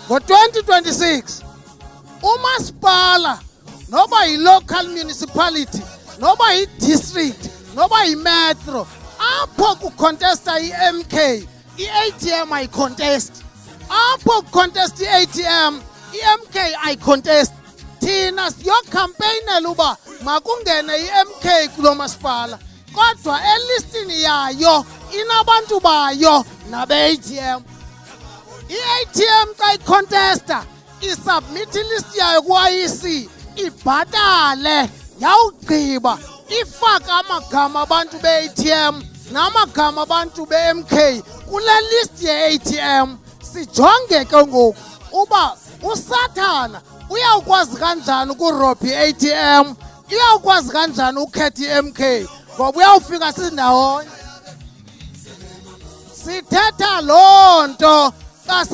Ngo-2026 umasipala noba yi-local municipality noba yi-district noba yi-metro apho kucontesta i-MK i-ATM ayicontest, apho kucontest i-ATM i-MK ayicontest. Thina siyokhampeynela uba makungene i-MK kulo masipala, kodwa elistini yayo inabantu bayo nabe-ATM. I-ATM xa icontesta isubmit ilist yayo ku-IEC, ibhatale, yawugqiba ifake amagama abantu be-ATM namagama abantu be-MK kule list ye-ATM. Sijonge ke ngoku uba usathana uyawukwazi kanjani ukurobha i-ATM, uyawukwazi kanjani ukhetha i-MK, ngoba uyawufika sindawonye. Sithetha loo nto xa